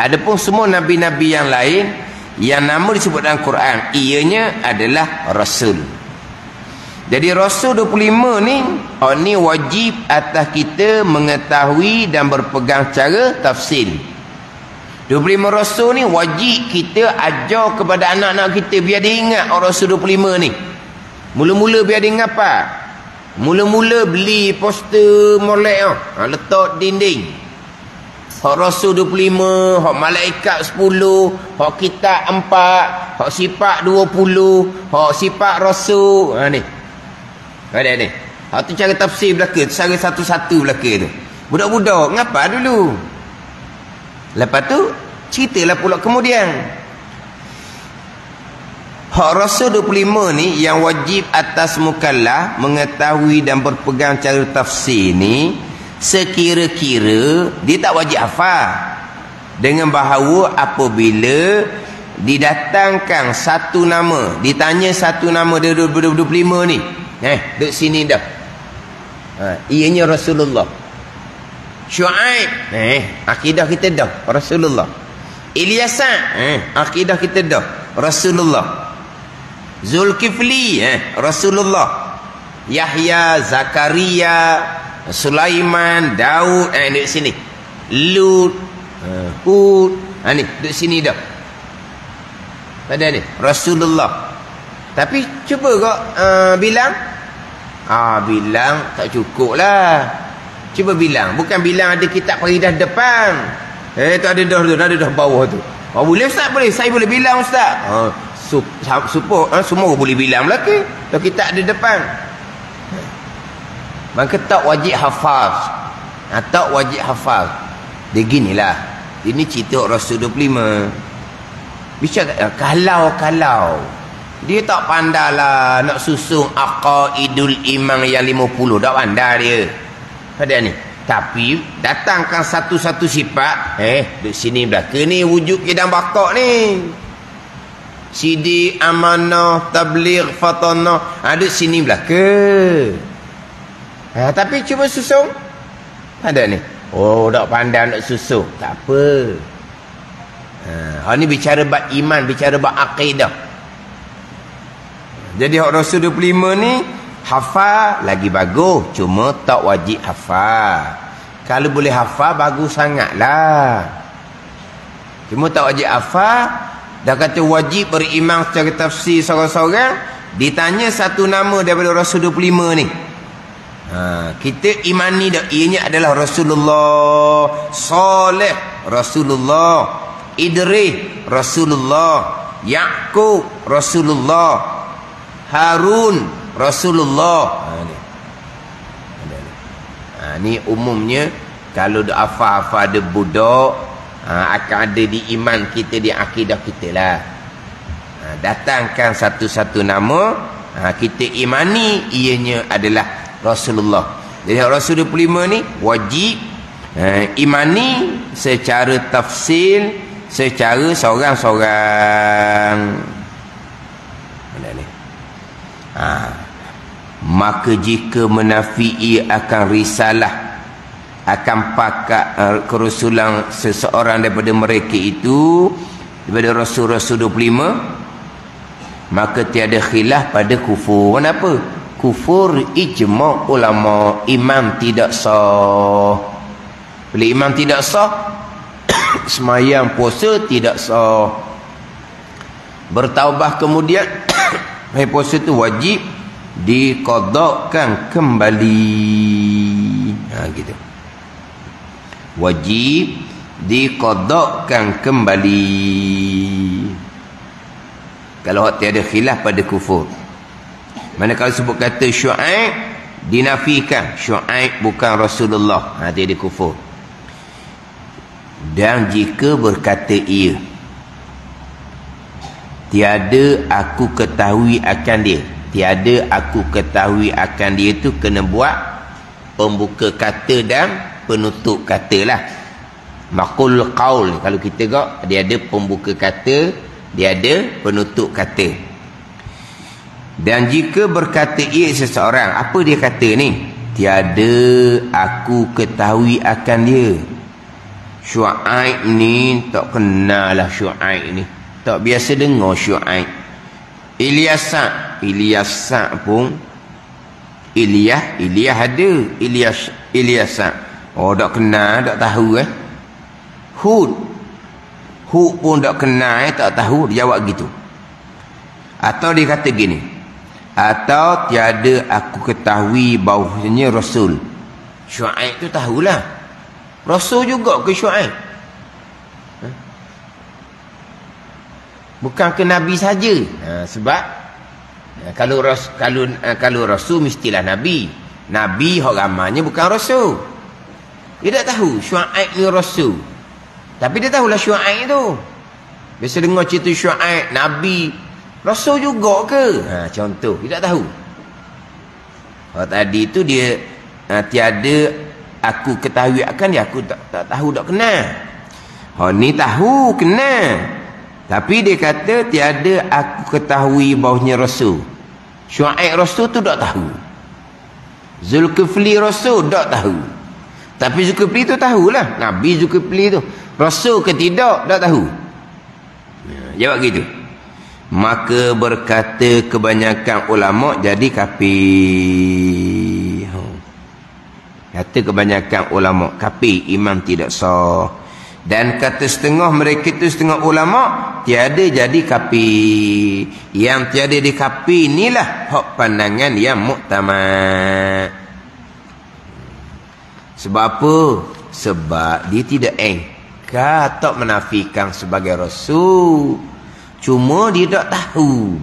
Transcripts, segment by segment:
Adapun semua nabi-nabi yang lain yang nama disebut dalam Quran, ianya adalah rasul. Jadi rasul 25 ni, ni wajib atas kita mengetahui dan berpegang cara tafsir. 25 rasul ni wajib kita ajar kepada anak-anak kita biar dia ingat rasul 25 ni. Mula-mula biar dia ingat apa? Mula-mula beli poster molek letak dinding. Hak Rasul 25, hak malaikat 10, hak kitab 4, hak sifat 20, hak sifat Rasul. Ni. Ada ni. Hak tu cara tafsir belaka, cara satu-satu belaka tu. Budak-budak ngapa dulu? Lepas tu ceritalah pula kemudian. Hak Rasul 25 ni yang wajib atas mukallaf mengetahui dan berpegang cara tafsir ni, sekira-kira dia tak wajib hafal, dengan bahawa apabila didatangkan satu nama, ditanya satu nama dia 25 ni, duduk sini dah, ianya Rasulullah. Syuaib, akidah kita dah Rasulullah. Ilyasan, akidah kita dah Rasulullah. Zulkifli, Rasulullah. Yahya, Zakaria, Sulaiman, Daud, duduk sini. Lut, Hud, ni duduk sini dah. Pada ni Rasulullah. Tapi cuba kau bilang. Bilang tak cukup lah. Cuba bilang, bukan bilang ada kitab faridah depan. Tak ada dah bawah tu. Boleh ustaz, boleh. Saya boleh bilang ustaz. Semua boleh bilang belaka. Kalau kitab ada depan. Maka tak wajib hafaz. Tak wajib hafaz. Dia ginilah. Ini cerita Rasul 25. Bicara kalau dia tak pandai lah nak susun aqaidul imam yang 50. Tak pandai dia. Pada ni. Tapi datangkan satu-satu sifat. Duduk sini belaka ni wujud kedang bakak ni. Sidi, amanah, tabligh, fatanah. Duduk sini belaka. Tapi cuba susun. Ada ni. Tak pandai nak susun. Tak apa. Ni bicara bab iman, bicara bab akidah. Jadi hak Rasul 25 ni hafal lagi bagus, cuma tak wajib hafal. Kalau boleh hafal bagus sangatlah. Cuma tak wajib hafal. Dah kata wajib beriman secara tafsir seorang-seorang, ditanya satu nama daripada Rasul 25 ni. Kita imani dah, ianya adalah Rasulullah, Saleh Rasulullah, Idris Rasulullah, Yaqub Rasulullah, Harun Rasulullah. Ni umumnya kalau dah hafal-hafal ada budak, akan ada di iman kita, di akidah kita lah. Datangkan satu-satu nama, kita imani ianya adalah Rasulullah. Jadi Rasul 25 ni wajib imani secara tafsil, secara seorang-seorang. Maka jika menafi'i akan risalah, akan pakat kerasulan seseorang daripada mereka itu, daripada Rasul-Rasul 25, maka tiada khilaf pada kufur. Kenapa? Kufur ijma' ulama, imam tidak sah. Bila imam tidak sah, semayang puasa tidak sah. Bertaubah kemudian puasa itu wajib diqadakkan kembali. Gitu. Wajib diqadakkan kembali. Kalau tiada khilaf pada kufur. Manakala sebut kata Syuaib, dinafikan Syuaib bukan Rasulullah, tiada kufur. Dan jika berkata ia, tiada aku ketahui akan dia, tiada aku ketahui akan dia, itu kena buat pembuka kata dan penutup kata lah. Maqul qaul, kalau kita gak, dia ada pembuka kata, dia ada penutup kata. Dan jika berkata ia seseorang, apa dia kata ni? Tiada aku ketahui akan dia. Syuaib ni tak kenal lah. Syuaib ni tak biasa dengar Syuaib. Ilyasa pun Ilyas ada. Ilyasa tak kenal, tak tahu. Hud pun tak kenal, tak tahu. Dia jawab gitu. Atau dia kata gini, atau tiada aku ketahui bahawasanya Rasul. Syuaib tu tahulah Rasul juga ke Syuaib? Bukan ke Nabi saja. Sebab kalau Rasul mestilah Nabi. Nabi hak ramanya bukan Rasul. Dia tak tahu Syuaib ni Rasul. Tapi dia tahulah Syuaib tu. Biasa dengar cerita Syuaib, Nabi, Rasul juga ke? Contoh, dia tak tahu. Tadi tu dia tiada aku ketahui akan dia, aku tak tahu, tak kenal. Ni tahu, kenal. Tapi dia kata tiada aku ketahui bahawasanya Rasul. Syuaib Rasul tu tak tahu. Zulkifli Rasul tak tahu. Tapi Zulkifli tu tahulah. Nabi Zulkifli tu. Rasul ke tidak, tak tahu. Jawab gitu. Maka berkata kebanyakan ulama jadi kafir. Kata kebanyakan ulama kafir, iman tidak sah. Dan kata setengah mereka itu, setengah ulama, tiada jadi kafir. Yang tiada di kafir inilah hak pandangan yang muktamad. Sebab apa? Sebab dia tidak engkar, tak menafikan sebagai Rasul. Cuma dia tak tahu.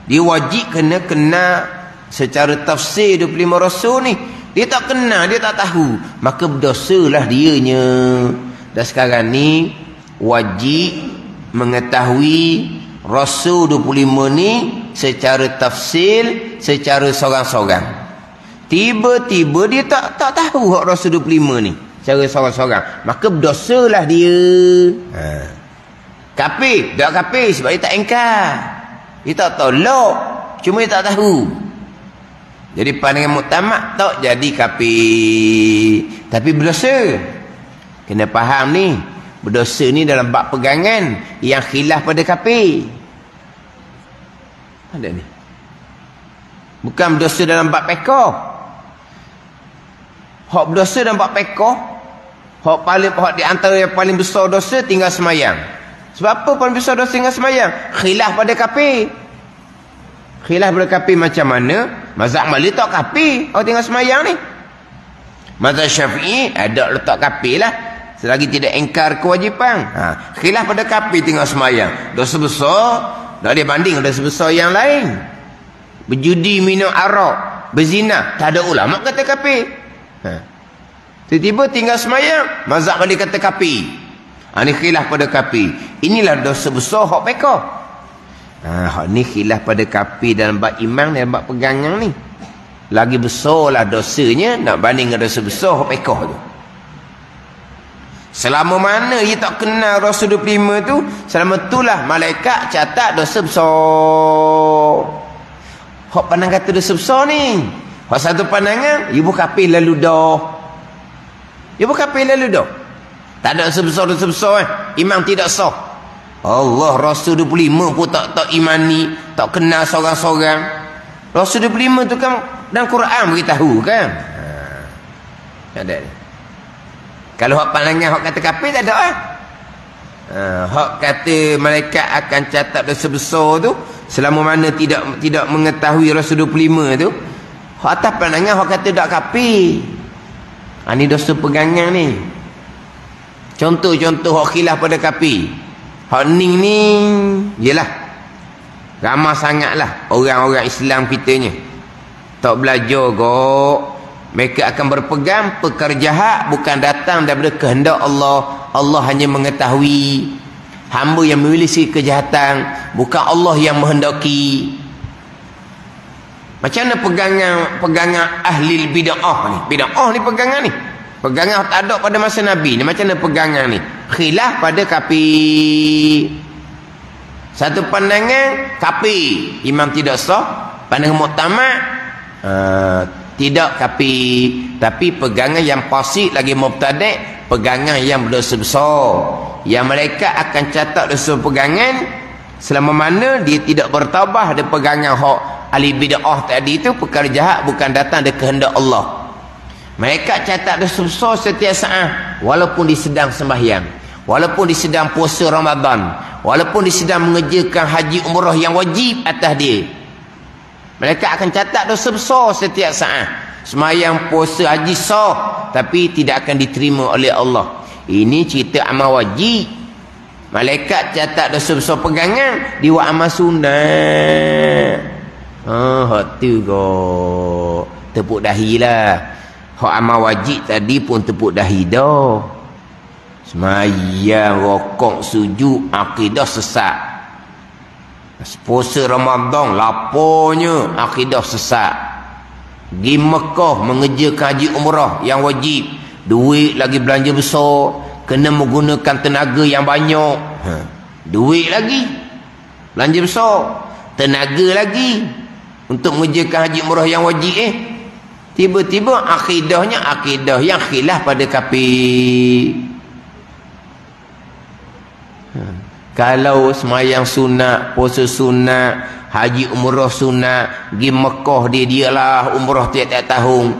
Dia wajib kena secara tafsir 25 Rasul ni. Dia tak kenal, dia tak tahu. Maka berdosalah dianya. Dan sekarang ni wajib mengetahui Rasul 25 ni secara tafsir, secara sorang-sorang. Tiba-tiba dia tak tahu hak Rasul 25 ni secara sorang-sorang. Maka berdosalah dia. Kafir, tak kafir sebab dia tak engkar. Dia tak tolak, cuma dia tak tahu. Jadi pandangan muktamad tak jadi kafir, tapi berdosa. Kena faham ni, berdosa ni dalam bab pegangan yang khilaf pada kafir. Ada ni. Bukan berdosa dalam bab fiqh. Hak berdosa dalam bab fiqh, hak di antara yang paling besar dosa tinggal semayang. Sebab apa paling besar dosa tinggal semayang? Khilaf pada kafir. Khilaf pada kafir macam mana? Mazhab Malik tak kafir orang tinggal semayang ni. Mazhab Syafi'i ada letak kafir lah selagi tidak engkar kewajipan. Khilaf pada kafir tinggal semayang. Dosa besar tak ada banding dosa besar yang lain. Berjudi, minum arak, berzina, tak ada ulama kata kafir. Tiba-tiba tinggal semayang, mazhab Malik kata kafir. Ini khilaf pada kafir. Inilah dosa besar hak fiqh. Hak ni khilaf pada kafir dalam bab iman dan bab pegangan ni. Lagi besarlah dosanya nak banding dengan dosa besar hak fiqh tu. Selama mana ia tak kenal Rasul 25 tu, selama itulah malaikat catat dosa besar. Hak pandang kata dosa besar ni, hak satu pandangan, ibu kafir lalu dah. Ibu kafir lalu dah. Tak ada dosa besar Imam tidak sah. Allah Rasul 25 pun tak imani, tak kenal seorang-seorang. Rasul 25 tu kan dalam Quran beritahu kan. Ada. Kalau hak pandangan hak kata kafir tak ada hak kata malaikat akan catat dosa besar tu selama mana tidak mengetahui Rasul 25 tu, hak atas pandangan hak kata tak kafir. Ni dosa pegangan ni. Contoh-contoh hak khilaf pada kafir. Hak ni yalah ramai sangatlah orang-orang Islam kitanya tak belajar kok. Mereka akan berpegang perkara jahat bukan datang daripada kehendak Allah. Allah hanya mengetahui. Hamba yang memilih kejahatan, bukan Allah yang menghendaki. Macam mana pegangan ahli bid'ah ni? Bid'ah ni pegangan ni. Pegangan tak ada pada masa Nabi ni. Macam mana pegangan ni? Khilaf pada kafir. Satu pandangan kafir, imam tidak sah. Pandangan muktamad tidak kafir. Tapi pegangan yang fasik lagi mubtadi' pegangan yang berdosa besar. Yang malaikat akan catat dosa pegangan selama mana dia tidak bertabah dari pegangan hak ahli bid'ah tadi itu. Perkara jahat bukan datang dari kehendak Allah. Malaikat catat dosa besar setiap saat, walaupun dia sedang sembahyang, walaupun dia sedang puasa Ramadan, walaupun dia sedang mengerjakan haji umrah yang wajib atas dia. Malaikat akan catat dosa besar setiap saat. Sembahyang, puasa, haji sah, tapi tidak akan diterima oleh Allah. Ini cerita amal wajib. Malaikat catat dosa besar pegangan, dia buat amal sunat. Hak tu kok tepuk dahi lah. Hak amal wajib tadi pun tepuk dahi dah. Sembahyang, rokok, sujud, akidah sesat. Puasa Ramadan, lapornya akidah sesat. Di Mekah mengerjakan haji umrah yang wajib, duit lagi belanja besar, kena menggunakan tenaga yang banyak. Duit lagi belanja besar, tenaga lagi untuk mengerjakan haji umrah yang wajib. Tiba-tiba akidahnya akidah yang khilaf pada kafir. Kalau semayang sunat, puasa sunat, haji umrah sunat, pergi Mekah dialah umrah tiap-tiap tahun.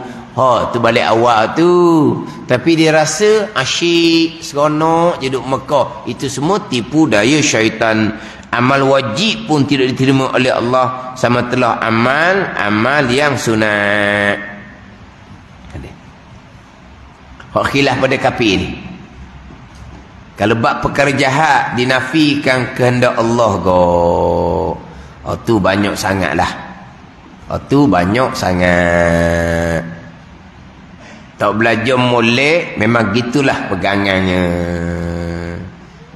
Tu balik awal tu. Tapi dia rasa asyik, seronok je duduk Mekah. Itu semua tipu daya syaitan. Amal wajib pun tidak diterima oleh Allah sama telah amal yang sunat. Hak khilaf pada kafir ni. Kalau bab perkara jahat dinafikan kehendak Allah tu banyak sangat lah. Tu banyak sangat. Tak belajar molek, memang gitulah pegangannya.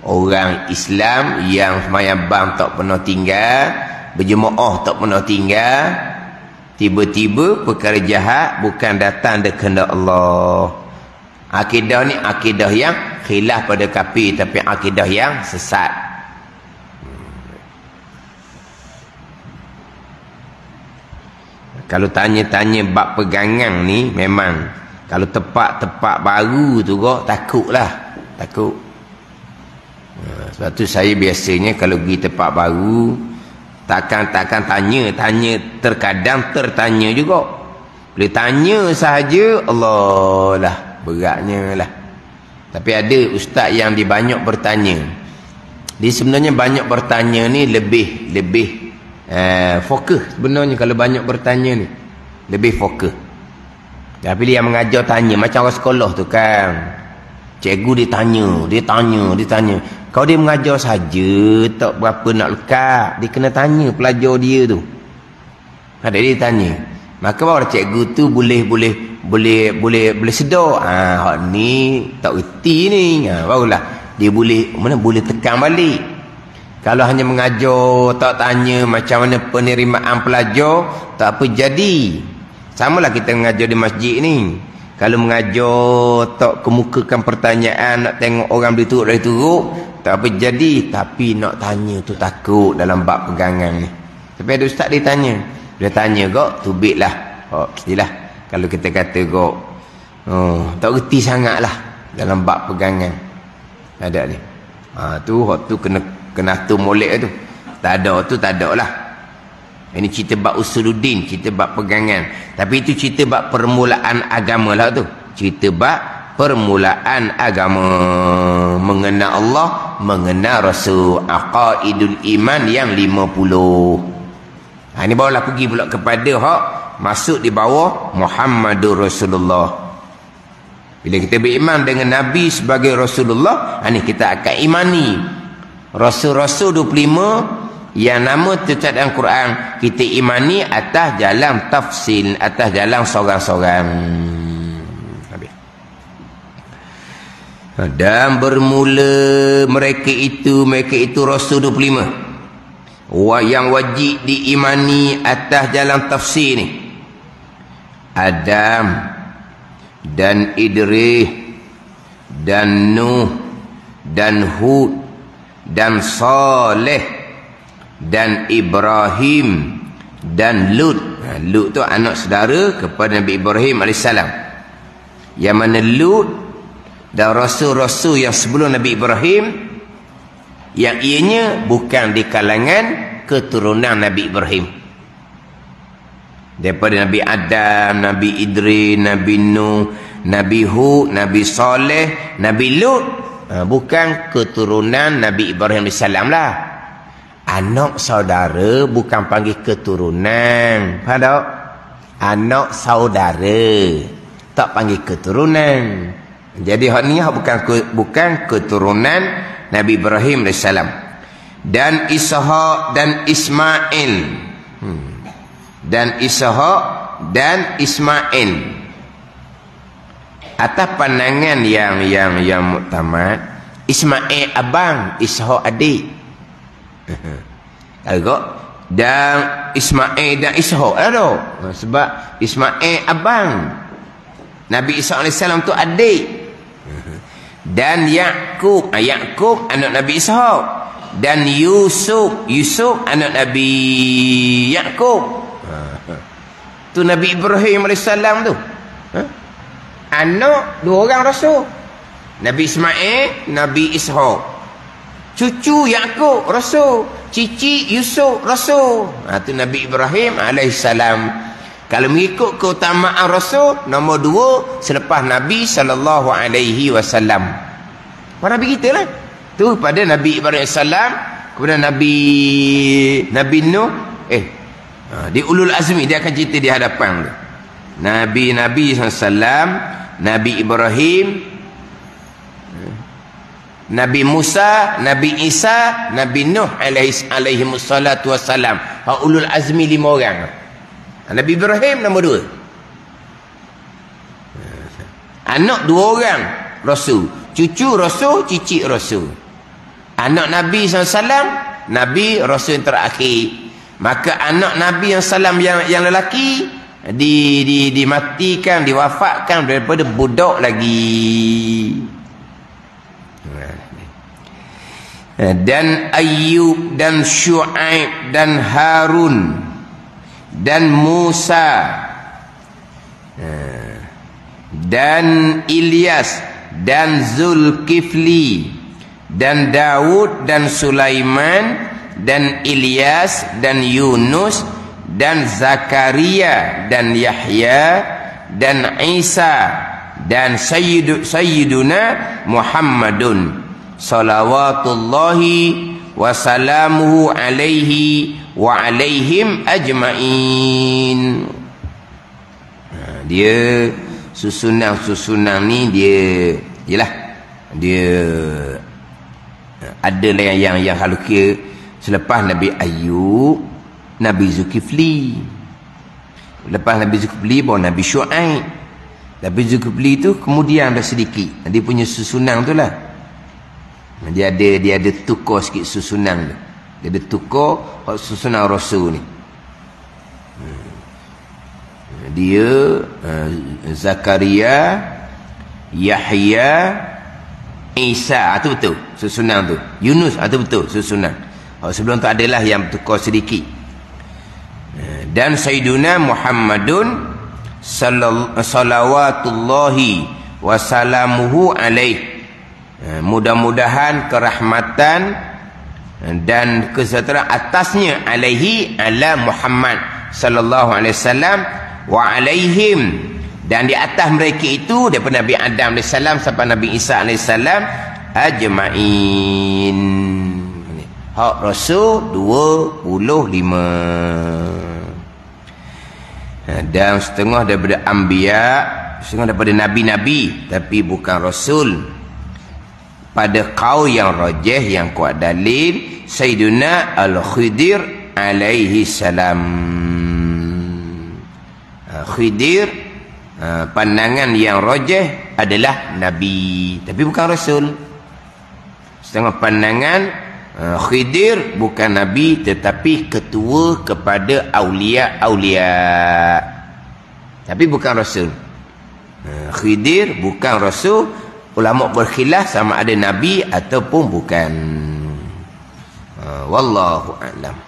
Orang Islam yang sembahyang bang tak pernah tinggal, berjemaah tak pernah tinggal, tiba-tiba perkara jahat bukan datang dari kehendak Allah. Akidah ni akidah yang khilaf pada kafir, tapi akidah yang sesat. Kalau tanya-tanya bab pegangan ni, memang kalau tepat-tepat baru tu kok takutlah, takut. Sebab tu saya biasanya kalau pergi tempat baru takkan tanya terkadang tertanya juga. Boleh tanya sahaja, Allah lah, beratnya lah. Tapi ada ustaz yang dia banyak bertanya. Dia sebenarnya banyak bertanya ni lebih fokus sebenarnya. Kalau banyak bertanya ni lebih fokus. Tapi dia yang mengajar tanya macam orang sekolah tu kan. Cikgu dia tanya. Kalau dia mengajar saja tak berapa nak lekat, dia kena tanya pelajar dia tu. Ada dia tanya. Maka baru cikgu tu boleh sedar. Hak ni tak reti ni. Barulah dia boleh tekan balik. Kalau hanya mengajar tak tanya macam mana penerimaan pelajar, tak apa jadi. Samalah kita mengajar di masjid ni. Kalau mengajar tak kemukakan pertanyaan, nak tengok orang boleh turut dari turut, tak apa jadi. Tapi nak tanya tu takut dalam bab pegangan ni. Tapi ada ustaz dia tanya. Dia tanya kok, tubik lah. Pastilah. Kalau kita kata kok, tak reti sangat lah dalam bab pegangan. Ada ni. Tu kena atur molek tu. Tak ada lah. Ini cerita bab usuluddin, cerita bab pegangan. Tapi itu cerita bab permulaan agama lah tu. Cerita bab permulaan agama. Mengenal Allah, mengenal Rasul. Aqaidul iman yang 50. Ini barulah pergi pula kepada hak masuk di bawah Muhammadur Rasulullah. Bila kita beriman dengan Nabi sebagai Rasulullah, ini kita akan imani Rasul-Rasul 25 yang nama tercatat dalam Quran. Kita imani atas jalan tafsil, atas jalan sorang-sorang. Dan bermula mereka itu Rasul 25 yang wajib diimani atas jalan tafsir ni. Adam dan Idris dan Nuh dan Hud dan Saleh dan Ibrahim dan Lut. Lut tu anak saudara kepada Nabi Ibrahim AS. Yang mana Lut Dan rasul-rasul yang sebelum Nabi Ibrahim, yang ianya bukan di kalangan keturunan Nabi Ibrahim. Daripada Nabi Adam, Nabi Idris, Nabi Nuh, Nabi Hud, Nabi Saleh, Nabi Lut, bukan keturunan Nabi Ibrahim AS lah. Anak saudara bukan panggil keturunan. Faham tak? Anak saudara tak panggil keturunan. Jadi hak ni bukan keturunan Nabi Ibrahim AS. Dan Ishaq dan Ismail. Dan Ishaq dan Ismail. Atas pandangan yang muktamad, Ismail abang, Ishaq adik. Agak dan Ismail dan Ishaq ada. Sebab Ismail abang, Nabi Isa AS tu adik. Dan Yakub anak Nabi Ishaq. Dan Yusuf anak Nabi Yakub. Tu Nabi Ibrahim AS tu. Anak dua orang rasul. Nabi Ismail, Nabi Ishaq. Cucu Yakub rasul, cici Yusuf rasul. Tu Nabi Ibrahim AS. Kalau mengikut keutamaan rasul, nombor 2 selepas Nabi SAW. Para Nabi kita lah. Tu pada Nabi Ibrahim AS, kepada Nabi Nuh. Di Ulul Azmi dia akan cerita di hadapan tu. Nabi SAW, Nabi Ibrahim, Nabi Musa, Nabi Isa, Nabi Nuh alaihi wassalatu wassalam. Ulul Azmi 5 orang. Nabi Ibrahim nombor 2. Anak 2 orang rasul, cucu rasul, cici rasul. Anak Nabi SAW, Nabi rasul yang terakhir. Maka anak Nabi SAW yang lelaki dimatikan, diwafatkan daripada budak lagi. Dan Ayyub dan Syuaib dan Harun dan Musa dan Ilyas dan Zulkifli dan Daud dan Sulaiman dan Ilyas dan Yunus dan Zakaria dan Yahya dan Isa dan Sayyiduna Muhammadun salawatullahi wasalamuhu alaihi wa alaihim ajma'in. Dia susunan ni dia ada lah yang kalau kira selepas Nabi Ayub, Nabi Zulkifli. Lepas Nabi Zulkifli baru Nabi Syuaib. Nabi Zulkifli tu kemudian dah sedikit. Dia punya susunan tu lah. Dia ada tukar sikit susunan tu. Dia ada tukar susunan rasul ni. Dia Zakaria, Yahya, Isa, tu betul susunan tu. Yunus, tu betul susunan. Sebelum tu adalah yang tukar sedikit. Dan Sayyiduna Muhammadun salawatullahi wasalamuhu alaih. Mudah-mudahan kerahmatan dan kesejahteraan atasnya alaihi ala Muhammad sallallahu alaihi wasallam wa alaihim, dan di atas mereka itu daripada Nabi Adam AS sampai Nabi Isa AS ajma'in. Hak Rasul 25. Dan setengah daripada anbiya, setengah daripada nabi-nabi, tapi bukan rasul. Pada qaul yang rajih, yang kuat dalil, Sayyiduna Al-Khidir alaihi salam. Khidir, pandangan yang rajih adalah nabi, tapi bukan rasul. Setengah pandangan Khidir bukan nabi, tetapi ketua kepada aulia-aulia, tapi bukan rasul. Khidir bukan rasul. Ulama berkhilaf sama ada nabi ataupun bukan. Wallahu a'lam.